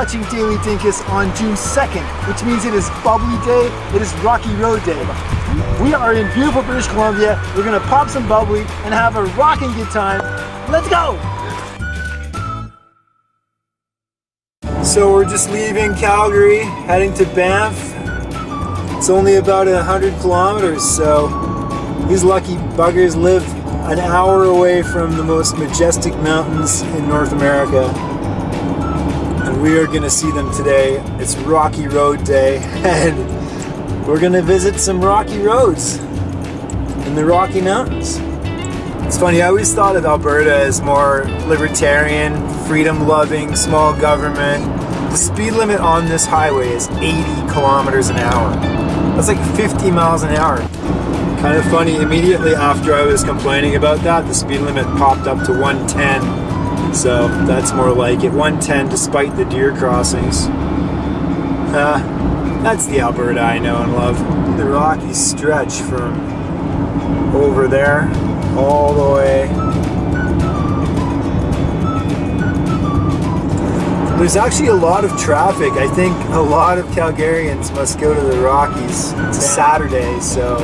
watching Daily Dinkus on June 2nd, which means it is Bubbly Day, it is Rocky Road Day. We are in beautiful British Columbia. We're gonna pop some bubbly and have a rocking good time. Let's go! So we're just leaving Calgary, heading to Banff. It's only about 100 kilometers, so these lucky buggers live an hour away from the most majestic mountains in North America. And we are gonna see them today. It's Rocky Road Day, and we're gonna visit some rocky roads in the Rocky Mountains. It's funny, I always thought of Alberta as more libertarian, freedom-loving, small government. The speed limit on this highway is 80 kilometers an hour. That's like 50 miles an hour. Kind of funny, immediately after I was complaining about that, the speed limit popped up to 110. So that's more like it, 110 despite the deer crossings. That's the Alberta I know and love. The Rockies stretch from over there all the way. There's actually a lot of traffic. I think a lot of Calgarians must go to the Rockies. It's a Saturday, so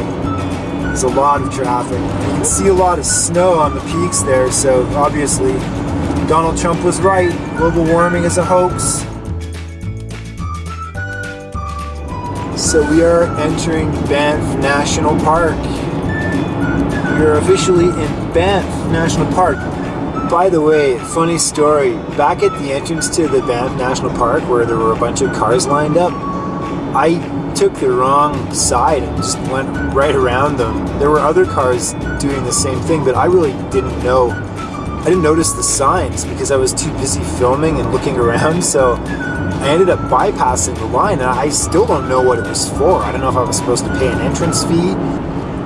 there's a lot of traffic. You can see a lot of snow on the peaks there, so obviously Donald Trump was right. Global warming is a hoax. So we are entering Banff National Park. We are officially in Banff National Park. By the way, funny story, back at the entrance to the Banff National Park where there were a bunch of cars lined up, I took the wrong side and just went right around them. There were other cars doing the same thing, but I really didn't know. I didn't notice the signs because I was too busy filming and looking around, so I ended up bypassing the line, and I still don't know what it was for. I don't know if I was supposed to pay an entrance fee.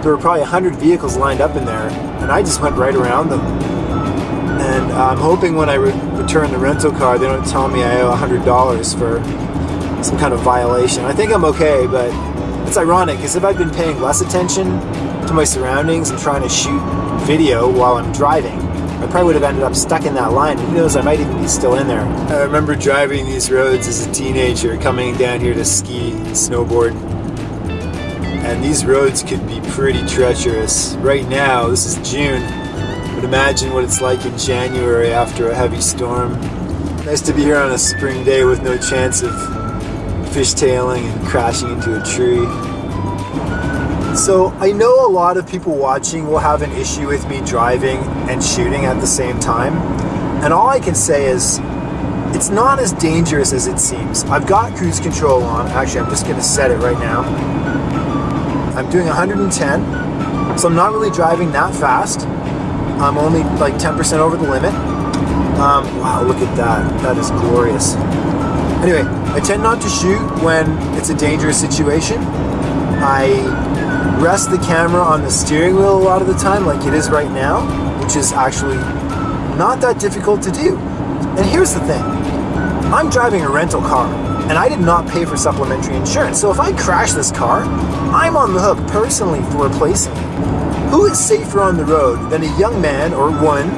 There were probably 100 vehicles lined up in there, and I just went right around them. And I'm hoping when I return the rental car, they don't tell me I owe $100 for some kind of violation. I think I'm okay, but it's ironic because if I'd been paying less attention to my surroundings and trying to shoot video while I'm driving, I probably would have ended up stuck in that line. Who knows, I might even be still in there. I remember driving these roads as a teenager, coming down here to ski and snowboard. And these roads could be pretty treacherous. Right now, this is June, but imagine what it's like in January after a heavy storm. Nice to be here on a spring day with no chance of fishtailing and crashing into a tree. So I know a lot of people watching will have an issue with me driving and shooting at the same time. And all I can say is, it's not as dangerous as it seems. I've got cruise control on. Actually, I'm just gonna set it right now. I'm doing 110, so I'm not really driving that fast. I'm only like 10% over the limit. Wow, look at that. That is glorious. Anyway, I tend not to shoot when it's a dangerous situation. I rest the camera on the steering wheel a lot of the time, like it is right now, which is actually not that difficult to do. And here's the thing. I'm driving a rental car, and I did not pay for supplementary insurance. So if I crash this car, I'm on the hook personally for replacing it. Who is safer on the road than a young man or woman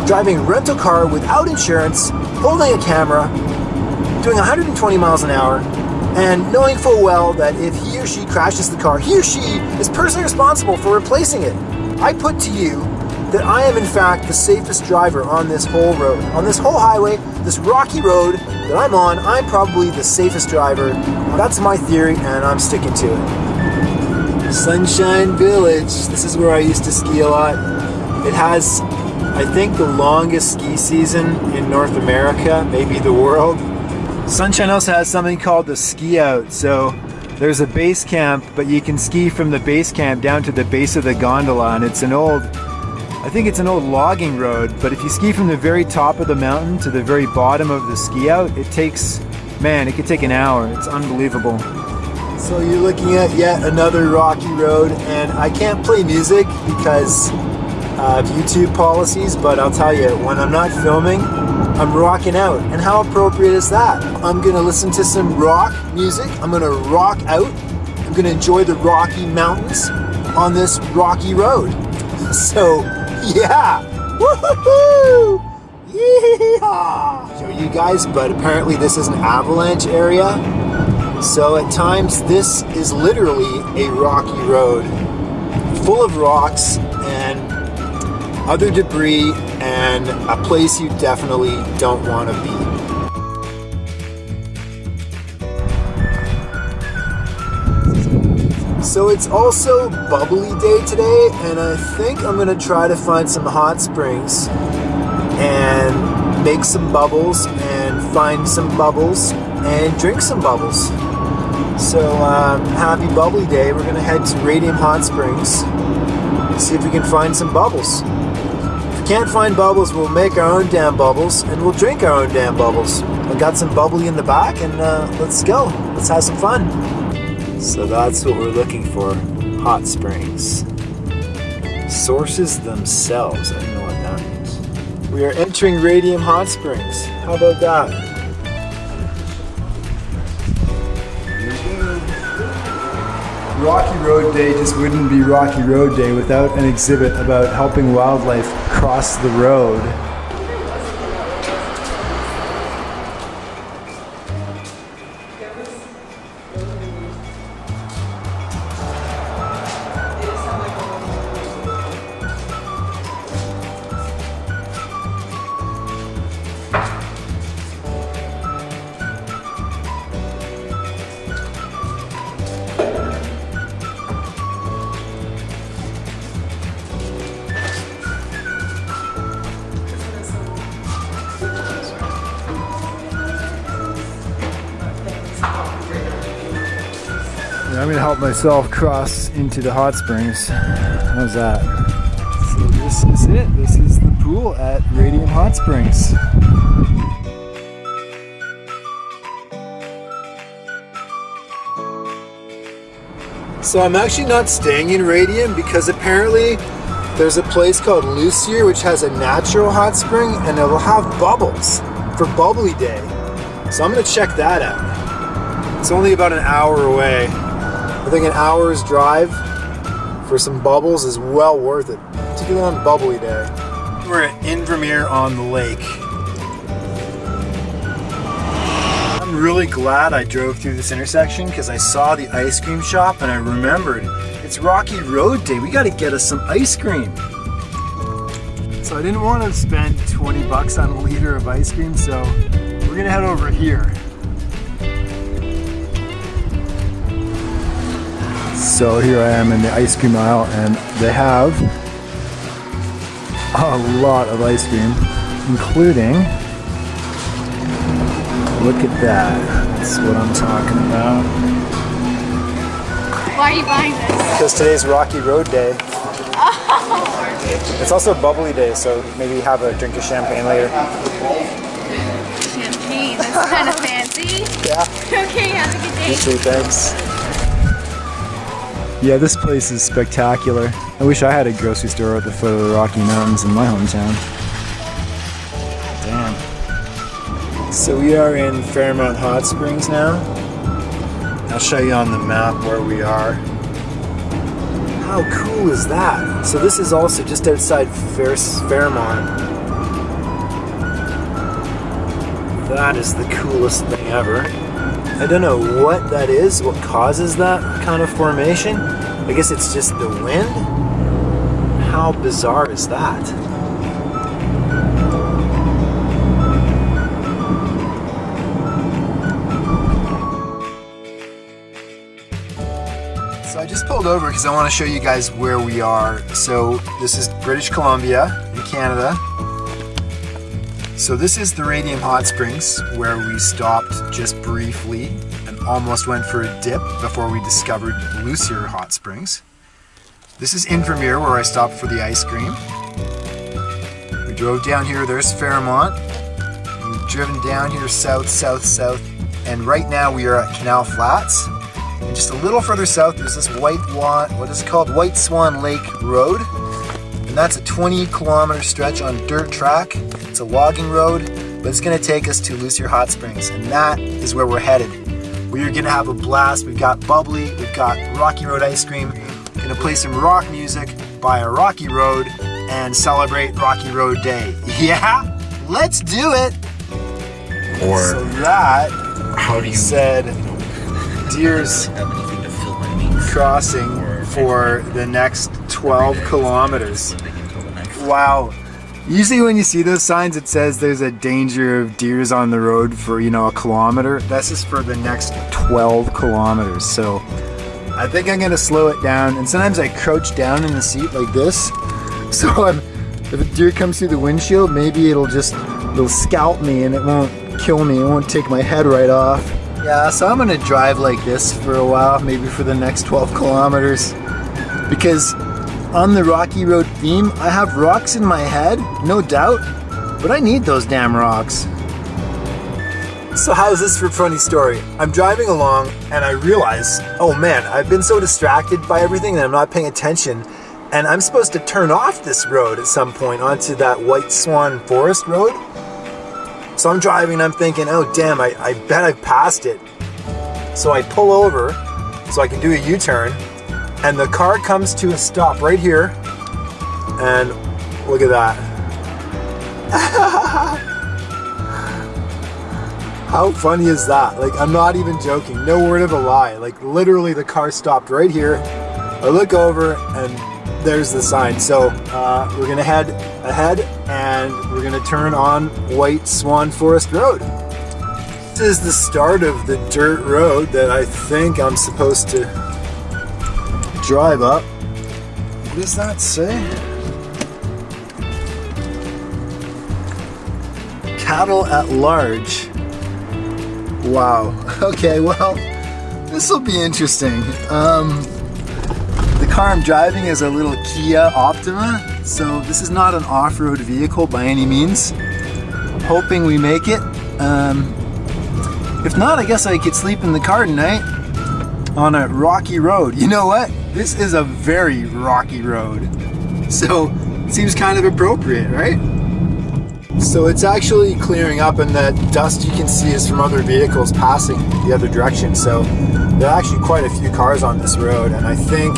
driving a rental car without insurance, holding a camera, doing 120 miles an hour, and knowing full well that if he or she crashes the car, he or she is personally responsible for replacing it? I put to you that I am in fact the safest driver on this whole road. On this whole highway, this rocky road that I'm on, I'm probably the safest driver. That's my theory, and I'm sticking to it. Sunshine Village, this is where I used to ski a lot. It has, I think, the longest ski season in North America, maybe the world. Sunshine also has something called the ski out, so there's a base camp, but you can ski from the base camp down to the base of the gondola, and it's an old, I think it's an old logging road, but if you ski from the very top of the mountain to the very bottom of the ski out, it takes, man, it could take an hour. It's unbelievable. So you're looking at yet another rocky road, and I can't play music because of YouTube policies, but I'll tell you, when I'm not filming, I'm rocking out. And how appropriate is that? I'm gonna listen to some rock music. I'm gonna rock out. I'm gonna enjoy the Rocky Mountains on this rocky road. So, yeah, woohoo! Yeehaw! Show you guys, but apparently this is an avalanche area. So at times this is literally a rocky road full of rocks and other debris and a place you definitely don't want to be. So it's also Bubbly Day today, and I think I'm gonna try to find some hot springs and make some bubbles and find some bubbles and drink some bubbles. So happy Bubbly Day. We're gonna head to Radium Hot Springs, see if we can find some bubbles. If we can't find bubbles, we'll make our own damn bubbles and we'll drink our own damn bubbles. I got some bubbly in the back, and let's go. Let's have some fun. So that's what we're looking for, hot springs. Sources themselves, I don't know what that means. We are entering Radium Hot Springs. How about that? Rocky Road Day just wouldn't be Rocky Road Day without an exhibit about helping wildlife cross the road. I'm gonna help myself cross into the hot springs. How's that? So this is it. This is the pool at Radium Hot Springs. So I'm actually not staying in Radium because apparently there's a place called Lucier which has a natural hot spring and it'll have bubbles for Bubbly Day. So I'm gonna check that out. It's only about an hour away. I think an hour's drive for some bubbles is well worth it, particularly on Bubbly Day. We're at Invermere on the lake. I'm really glad I drove through this intersection because I saw the ice cream shop and I remembered it's Rocky Road Day. We got to get us some ice cream. So I didn't want to spend 20 bucks on a liter of ice cream, so we're gonna head over here. So here I am in the ice cream aisle and they have a lot of ice cream, including, look at that, that's what I'm talking about. Why are you buying this? Because today's Rocky Road Day. Oh. It's also Bubbly Day, so maybe have a drink of champagne later. Champagne, that's kind of fancy. Yeah. Okay, have a good day. You too, thanks. Yeah, this place is spectacular. I wish I had a grocery store at the foot of the Rocky Mountains in my hometown. Damn. So we are in Fairmont Hot Springs now. I'll show you on the map where we are. How cool is that? So this is also just outside Fairmont. That is the coolest thing ever. I don't know what that is, what causes that kind of formation. I guess it's just the wind. How bizarre is that? So I just pulled over because I want to show you guys where we are. So this is British Columbia in Canada. So this is the Radium Hot Springs where we stopped just briefly and almost went for a dip before we discovered Lucier Hot Springs. This is Invermere where I stopped for the ice cream. We drove down here, there's Fairmont. We've driven down here south, and right now we are at Canal Flats. And just a little further south there's this White Swan Lake Road. And that's a 20-kilometer stretch on dirt track. It's a logging road, but it's gonna take us to Lucier Hot Springs, and that is where we're headed. We're gonna have a blast. We've got Bubbly, we've got Rocky Road ice cream. We're gonna play some rock music by a rocky road and celebrate Rocky Road Day. Yeah? let's do it. Or So that how do you said deer's have anything to fill my needs? crossing for the next 12 kilometers. Wow. Usually when you see those signs, it says there's a danger of deers on the road for, you know, a kilometer. This is for the next 12 kilometers. So I think I'm gonna slow it down. And sometimes I crouch down in the seat like this. So if a deer comes through the windshield, maybe it'll scalp me and it won't kill me. It won't take my head right off. Yeah, so I'm gonna drive like this for a while, maybe for the next 12 kilometers. Because on the rocky road theme, I have rocks in my head, no doubt, but I need those damn rocks. So how's this for a funny story? I'm driving along and I realize, oh man, I've been so distracted by everything that I'm not paying attention, and I'm supposed to turn off this road at some point onto that White Swan Forest Road. So I'm driving and I'm thinking, oh damn, I bet I've passed it. So I pull over so I can do a U-turn, and the car comes to a stop right here, and look at that. How funny is that? Like, I'm not even joking, no word of a lie. Like, literally the car stopped right here. I look over and there's the sign. So we're gonna head ahead and we're gonna turn on White Swan Forest Road. This is the start of the dirt road that I think I'm supposed to drive up. What does that say? Cattle at large. Wow. Okay, well, this will be interesting. The car I'm driving is a little Kia Optima, so this is not an off-road vehicle by any means. Hoping we make it. If not, I guess I could sleep in the car tonight on a rocky road. You know what? This is a very rocky road, so it seems kind of appropriate, right? So it's actually clearing up, and that dust you can see is from other vehicles passing the other direction. So there are actually quite a few cars on this road, and I think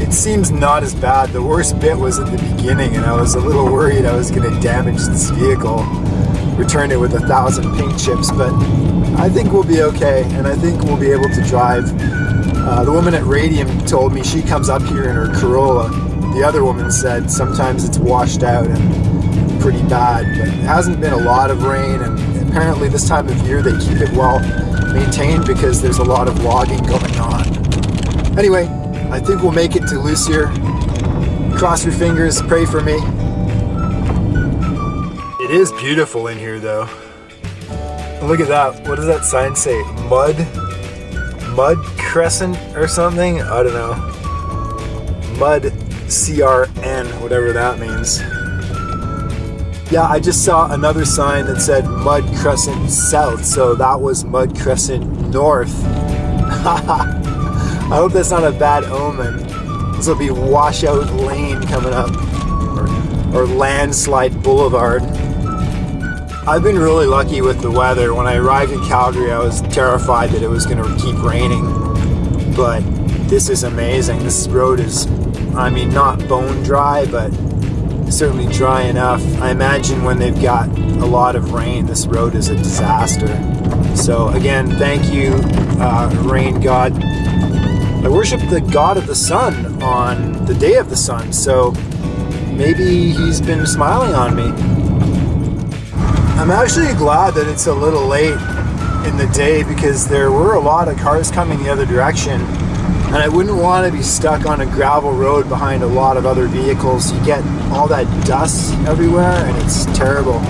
it seems not as bad. The worst bit was at the beginning, and I was a little worried I was going to damage this vehicle, return it with 1,000 paint chips, but I think we'll be okay, and I think we'll be able to drive. The woman at Radium told me she comes up here in her Corolla. The other woman said sometimes it's washed out and pretty bad, but it hasn't been a lot of rain, and apparently this time of year they keep it well maintained because there's a lot of logging going on. Anyway, I think we'll make it to Lucier. Cross your fingers, pray for me. It is beautiful in here though. Look at that. What does that sign say? Mud Crescent or something? I don't know. Mud CRN, whatever that means. Yeah, I just saw another sign that said Mud Crescent South, so that was Mud Crescent North. I hope that's not a bad omen. This will be Washout Lane coming up, or Landslide Boulevard. I've been really lucky with the weather. When I arrived in Calgary, I was terrified that it was going to keep raining, but this is amazing. This road is, I mean, not bone dry, but certainly dry enough. I imagine when they've got a lot of rain, this road is a disaster. So again, thank you, rain god. I worship the god of the sun on the day of the sun, so maybe he's been smiling on me. I'm actually glad that it's a little late in the day because there were a lot of cars coming the other direction, and I wouldn't want to be stuck on a gravel road behind a lot of other vehicles. You get all that dust everywhere and it's terrible.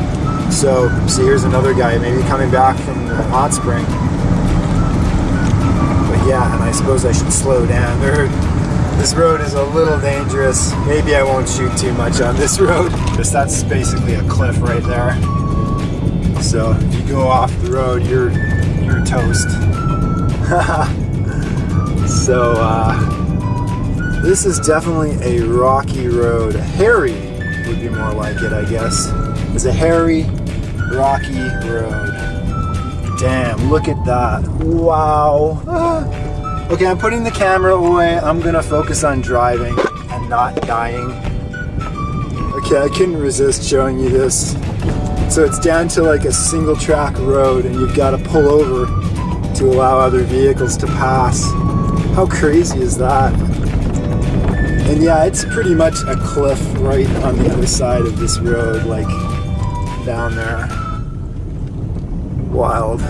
So here's another guy maybe coming back from the hot spring. But yeah, and I suppose I should slow down. This road is a little dangerous. Maybe I won't shoot too much on this road. That's basically a cliff right there. So if you go off the road, you're toast. So this is definitely a rocky road. Hairy would be more like it, I guess. It's a hairy, rocky road. Damn, look at that. Wow. Okay, I'm putting the camera away. I'm gonna focus on driving and not dying. Okay, I couldn't resist showing you this. So it's down to like a single track road and you've got to pull over to allow other vehicles to pass. How crazy is that? And yeah, it's pretty much a cliff right on the other side of this road, like down there. Wild.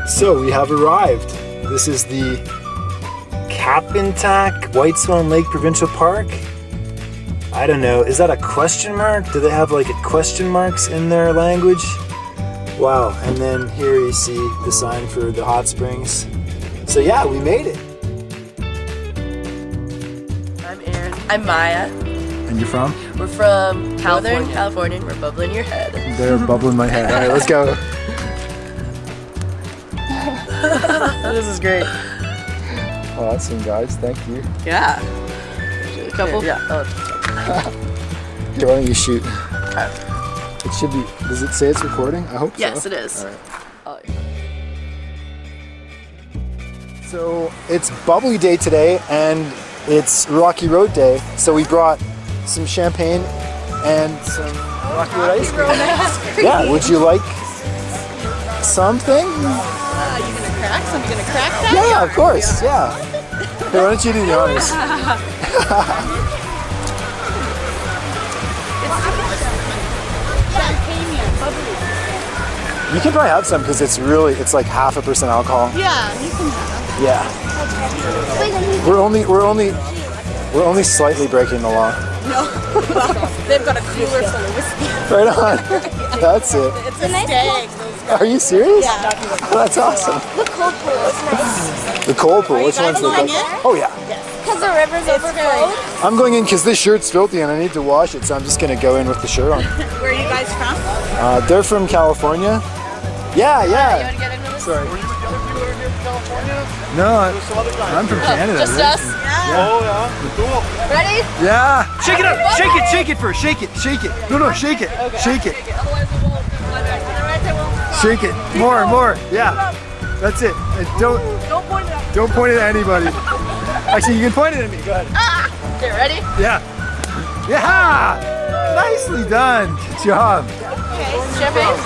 So we have arrived. This is the Kapintak White Swan Lake Provincial Park. I don't know, is that a question mark? Do they have like question marks in their language? Wow, and then here you see the sign for the hot springs. So yeah, we made it. I'm Erin. I'm Maya. And you're from? We're from Northern California. We're bubbling your head. They're bubbling my head. All right, let's go. This is great. Awesome, guys. Thank you. Yeah. A couple? Yeah. Here, why don't you shoot? It should be, does it say it's recording? I hope so. Yes, it is. All right. So it's Bubbly Day today and it's Rocky Road Day. So we brought some champagne and some Rocky Road ice cream. Yeah, would you like something? You gonna crack some? You gonna crack that? Yeah, of course, yeah. Hey, why don't you do the honors? You can probably have some because it's like 0.5% alcohol. Yeah, you can have. Yeah. We're only slightly breaking the law. No. They've got a cooler full of whiskey. Right on. That's it. It's a stag. Are you serious? Yeah. Oh, that's awesome. The cold pool is nice. The cold pool. Which one's the cold? going in? Oh yeah. Because the river's overflowed. I'm going in because this shirt's filthy and I need to wash it, so I'm just gonna go in with the shirt on. Where are you guys from? They're from California. Yeah, You yeah. want to get into this? Sorry. No, I'm from Canada. Just us? Yeah. Ready? Yeah. Shake it up. Shake it first. Shake it. No, shake it. Shake it. Otherwise we won't. Shake it. More. Yeah. That's it. And don't point it at don't point it at anybody. Actually, you can point it at me. Go ahead. Okay, ready? Yeah. Yeah. Nicely done. Good job. Okay. Champagne?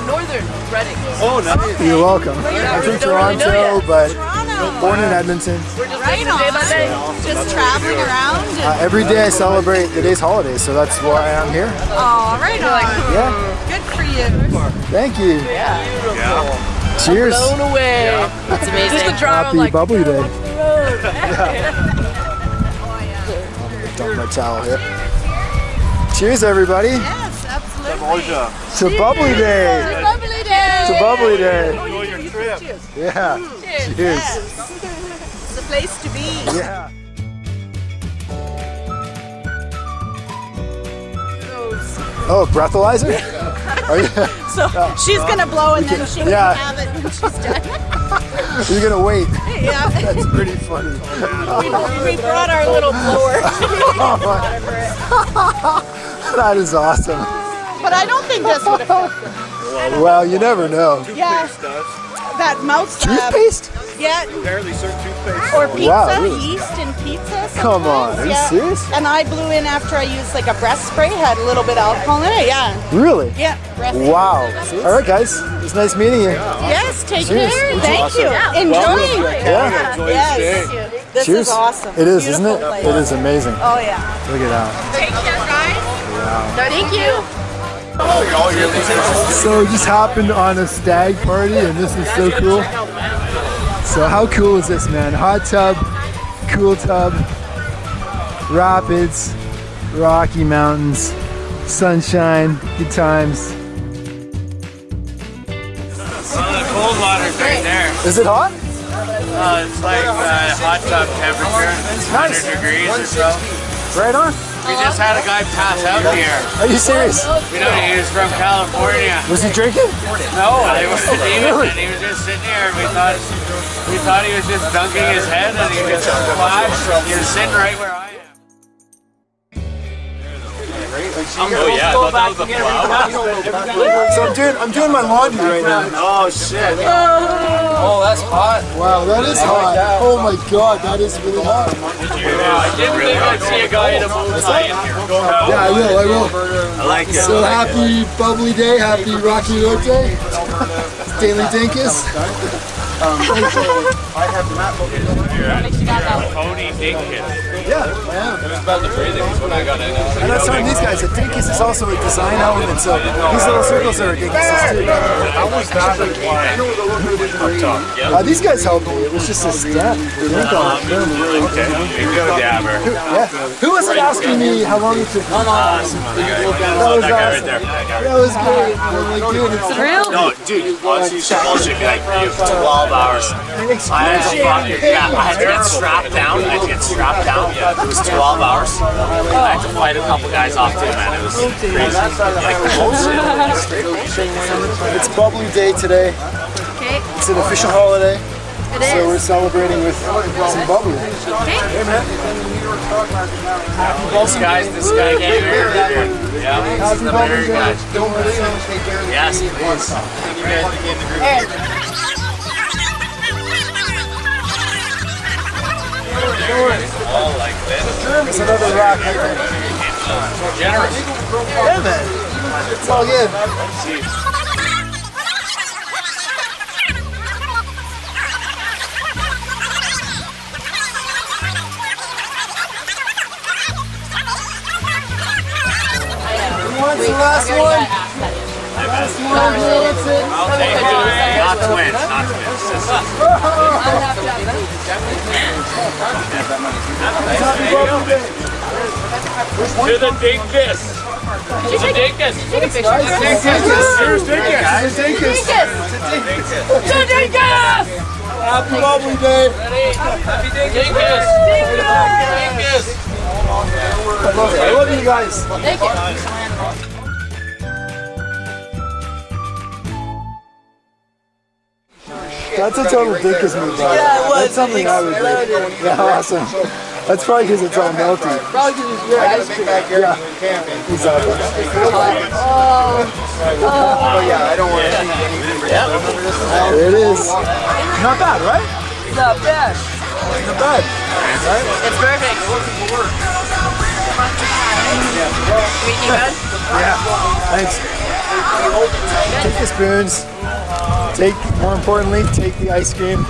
Northern Reading. Oh, nice. You're welcome. I'm from don't really know Toronto, yet. but Toronto. born in Edmonton. We're just Right living day by day. Just traveling around. Every day I celebrate the day's holiday, so that's why I'm here. Oh, right on. Yeah. Good for you. Thank you. Yeah. Cheers. Blown away. It's amazing. Just the drive. Happy I'm like, Bubbly Day. the road. Dump my towel here. Cheers, everybody. Yes, absolutely. To Bubbly Day. Bubbly day. To Bubbly Day. Enjoy your trip. Yeah. Cheers. Yes. It's the place to be. Yeah. Oh, breathalyzer? Are you, So she's gonna blow and then she can yeah. have it when she's done. you're gonna wait. Yeah. That's pretty funny. We brought our little blower. That is awesome. But I don't think this would affect it. Well, you never know. Yeah. That mouth swab. Toothpaste? Yeah. Apparently certain toothpaste. Or pizza, Wow, really? yeast in pizza. Come on, sometimes. are you serious? And I blew in after I used like a breath spray, had a little bit of alcohol in it. Yeah. Really? Yeah. Breath. Wow. All right, guys. It's nice meeting you. Yes. Take Cheers. care. It's Thank awesome. you. Enjoy. Yeah. Yes. This Cheers. is awesome. It is, isn't it? Beautiful place. It is amazing. Oh yeah. Look at that. Take care, guys. Thank you. So we just happened on a stag party and this is so cool. So how cool is this, man? Hot tub, cool tub, rapids, Rocky Mountains, sunshine, good times. The cold water's right there. Is it hot? It's like hot tub temperature, 100 degrees or so. Right on. We just had a guy pass out here. Are you serious? We know he was from California. Was he drinking? No, he wasn't even. And he was just sitting here, and we thought he was just dunking his head, and he just flashed. He was sitting right where I am. Oh yeah, I thought that was a flower. So I'm doing my laundry right now. Oh shit. Oh, that's hot. Wow, that is hot. Oh my god, that is really hot. I didn't think I'd see a guy in a bow tie in here. Yeah, I will. I like it. So happy Bubbly Day, happy Rocky Road Day. Daily Dinkus. I have not looked at Pony Dinkus. Yeah, I am. it. About the breathing is when I got in. And that's telling these guys that Dinkus is also a design element, so these little circles are Dinkuses too. How was that? These guys helped me. It was just a stamp. Okay, you go dabber. Yeah. Who was it asking me how long it took? Some other guy. was That guy right awesome. there. That was great. I'm like, dude, it's Real? No, dude, honestly, bullshit. Like 12 hours. I had to get strapped down. It was 12 hours. I had to fight a couple guys off too, man. It was crazy. Like bullshit. It's Bubbly Day today. Okay. It's an official holiday. It So we're is. celebrating with some bubbly. Okay. Hey man. This guy came here. Yeah, Happy the Bubbly very Day. guy. Don't let it take care of the Yes, please. All like this. It's another rock right there. Generous. Yeah man. It's all good. What's the last one? Last one, that's it. I'll take it. Not twins, not twins. Happy Bubbly Day. To the Dinkus. To the Dinkus. Take a picture. Here's Dinkus. It's a Dinkus. To Dinkus! Happy Bubbly Day. Happy Dinkus. Dinkus. I love you guys. Thank you. That's a total Dinkus move, bro. Yeah, it was. That's something I would do. Yeah, awesome. That's probably because it's all melty. Probably because it's your ice cream. Yeah, exactly. Oh yeah, I don't want to see anything. There it is. Not bad, right? Not bad. Not bad. Right? It's perfect. Meeting you guys? Yeah. Thanks. Take the spoons. More importantly, take the ice cream.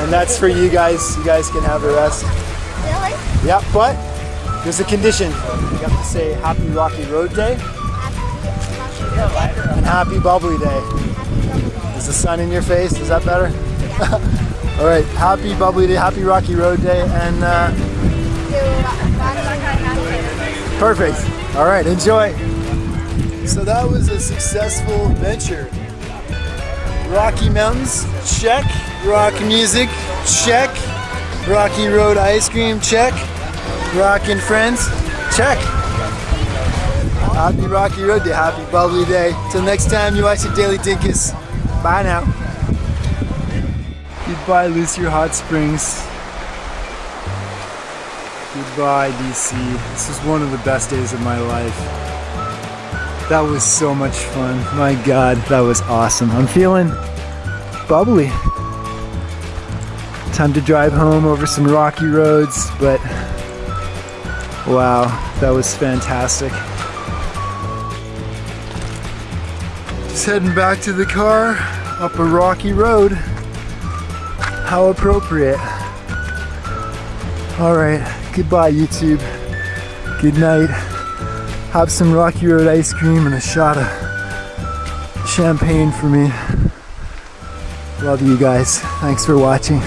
And that's for you guys. You guys can have the rest. Really? Yeah, but there's a condition. You have to say Happy Rocky Road Day and Happy Bubbly Day. Is the sun in your face? Is that better? All right, Happy Bubbly Day, Happy Rocky Road Day, and perfect. All right, enjoy. So that was a successful venture. Rocky Mountains, check. Rock music, check. Rocky Road ice cream, check. Rockin' friends, check. Happy Rocky Road Day, happy Bubbly Day. Till next time, you watch the Daily Dinkus. Bye now. Goodbye, Lucier Hot Springs. Goodbye, DC. This was one of the best days of my life. That was so much fun. My God, that was awesome. I'm feeling bubbly. Time to drive home over some rocky roads, but wow, that was fantastic. Just heading back to the car, up a rocky road. How appropriate. All right, goodbye YouTube. Good night. Have some Rocky Road ice cream and a shot of champagne for me. Love you guys. Thanks for watching.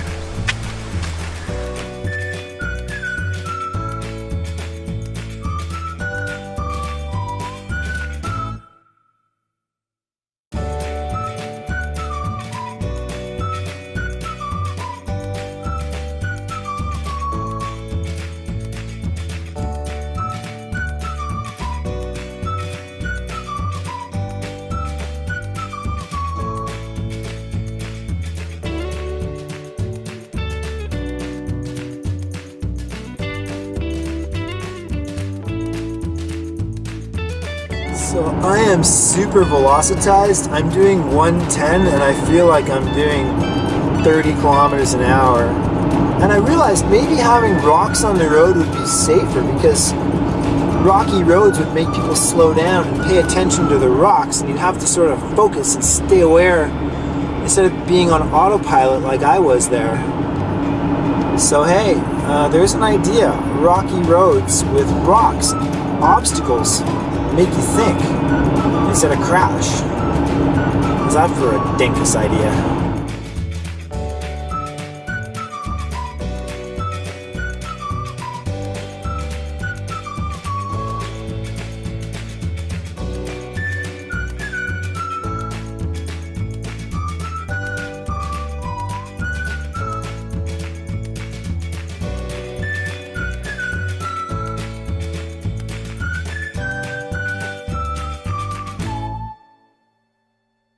So I am super velocitized. I'm doing 110 and I feel like I'm doing 30 kilometers an hour. And I realized maybe having rocks on the road would be safer because rocky roads would make people slow down and pay attention to the rocks, and you'd have to sort of focus and stay aware instead of being on autopilot like I was there. So hey, there's an idea. Rocky roads with rocks, obstacles, make you think instead of crash. Is that for a Dinkus idea?